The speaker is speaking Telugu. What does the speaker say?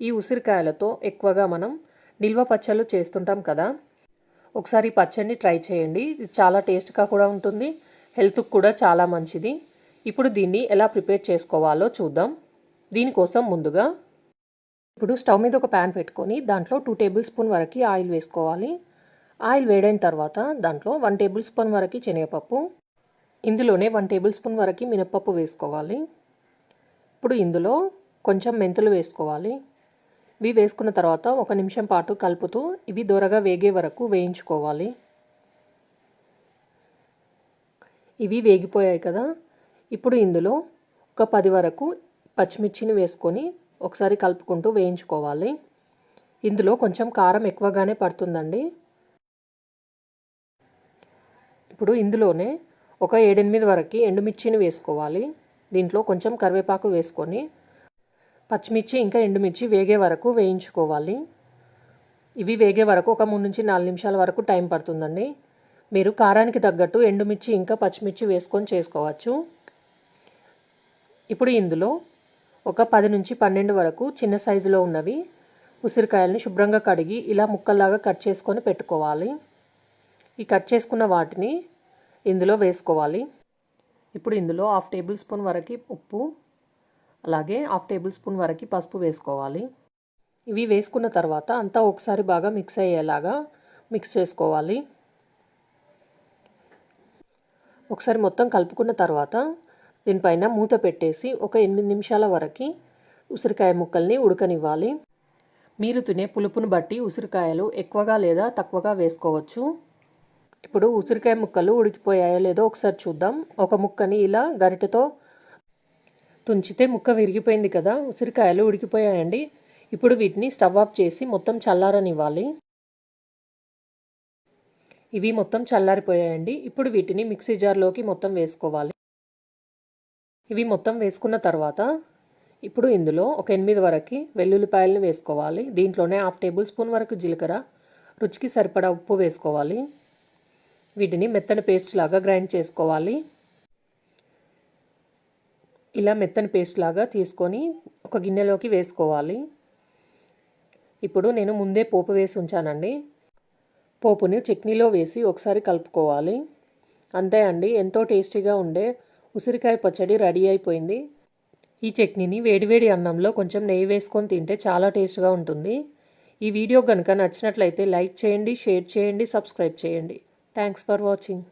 ఈ ఉసిరికాయలతో ఎక్కువగా మనం నిల్వ పచ్చళ్ళు చేస్తుంటాం కదా. ఒకసారి పచ్చడిని ట్రై చేయండి. ఇది చాలా టేస్ట్గా కూడా ఉంటుంది, హెల్త్కి కూడా చాలా మంచిది. ఇప్పుడు దీన్ని ఎలా ప్రిపేర్ చేసుకోవాలో చూద్దాం. దీనికోసం ముందుగా ఇప్పుడు స్టవ్ మీద ఒక ప్యాన్ పెట్టుకొని దాంట్లో 2 టేబుల్ స్పూన్ వరకు ఆయిల్ వేసుకోవాలి. ఆయిల్ వేడైన తర్వాత దాంట్లో 1 టేబుల్ స్పూన్ వరకు శనగపప్పు, ఇందులోనే 1 టేబుల్ స్పూన్ వరకు మినపప్పు వేసుకోవాలి. ఇప్పుడు ఇందులో కొంచెం మెంతులు వేసుకోవాలి. ఇవి వేసుకున్న తర్వాత 1 నిమిషం పాటు కలుపుతూ ఇవి దూరగా వేగే వరకు వేయించుకోవాలి. ఇవి వేగిపోయాయి కదా. ఇప్పుడు ఇందులో ఒక 10 వరకు పచ్చిమిర్చిని వేసుకొని ఒకసారి కలుపుకుంటూ వేయించుకోవాలి. ఇందులో కొంచెం కారం ఎక్కువగానే పడుతుందండి. ఇప్పుడు ఇందులోనే ఒక 7-8 వరకు ఎండుమిర్చిని వేసుకోవాలి. దీంట్లో కొంచెం కరివేపాకు వేసుకొని పచ్చిమిర్చి ఇంకా ఎండుమిర్చి వేగే వరకు వేయించుకోవాలి. ఇవి వేగే వరకు ఒక 3 నుంచి 4 నిమిషాల వరకు టైం పడుతుందండి. మీరు కారానికి తగ్గట్టు ఎండుమిర్చి ఇంకా పచ్చిమిర్చి వేసుకొని చేసుకోవచ్చు. ఇప్పుడు ఇందులో ఒక 10 నుంచి 12 వరకు చిన్న సైజులో ఉన్నవి ఉసిరికాయలని శుభ్రంగా కడిగి ఇలా ముక్కల్లాగా కట్ చేసుకొని పెట్టుకోవాలి. ఈ కట్ చేసుకున్న వాటిని ఇందులో వేసుకోవాలి. ఇప్పుడు ఇందులో 1/2 టేబుల్ స్పూన్ వరకు ఉప్పు, అలాగే 1/2 టేబుల్ స్పూన్ వరకు పసుపు వేసుకోవాలి. ఇవి వేసుకున్న తర్వాత అంతా ఒకసారి బాగా మిక్స్ అయ్యేలాగా మిక్స్ చేసుకోవాలి. ఒకసారి మొత్తం కలుపుకున్న తర్వాత దీనిపైన మూత పెట్టేసి ఒక 8 నిమిషాల వరకు ఉసిరికాయ ముక్కల్ని ఉడకనివ్వాలి. మీరు తినే పులుపును బట్టి ఉసిరికాయలు ఎక్కువగా లేదా తక్కువగా వేసుకోవచ్చు. ఇప్పుడు ఉసిరికాయ ముక్కలు ఉడికిపోయాయో లేదో ఒకసారి చూద్దాం. ఒక ముక్కని ఇలా గరిటెతో తుంచితే ముక్క విరిగిపోయింది కదా. ఉసిరికాయలు ఉడికిపోయాయండి. ఇప్పుడు వీటిని స్టవ్ ఆఫ్ చేసి మొత్తం చల్లారనివ్వాలి. ఇవి మొత్తం చల్లారిపోయాయండి. ఇప్పుడు వీటిని మిక్సీ జార్లోకి మొత్తం వేసుకోవాలి. ఇవి మొత్తం వేసుకున్న తర్వాత ఇప్పుడు ఇందులో ఒక 8 వరకు వెల్లుల్లిపాయలను వేసుకోవాలి. దీంట్లోనే 1/2 టేబుల్ స్పూన్ వరకు జీలకర్ర, రుచికి సరిపడా ఉప్పు వేసుకోవాలి. వీటిని మెత్తని పేస్ట్ లాగా గ్రైండ్ చేసుకోవాలి. ఇలా మెత్తని పేస్ట్ లాగా తీసుకొని ఒక గిన్నెలోకి వేసుకోవాలి. ఇప్పుడు నేను ముందే పోపు వేసి ఉంచానండి. పోపుని చట్నీలో వేసి ఒకసారి కలుపుకోవాలి. అంతే అండి, ఎంతో టేస్టీగా ఉండే ఉసిరికాయ పచ్చడి రెడీ అయిపోయింది. ఈ చట్నీని వేడివేడి అన్నంలో కొంచెం నెయ్యి వేసుకొని తింటే చాలా టేస్ట్గా ఉంటుంది. ఈ వీడియో కనుక నచ్చినట్లయితే లైక్ చేయండి, షేర్ చేయండి, సబ్స్క్రైబ్ చేయండి. Thanks for watching.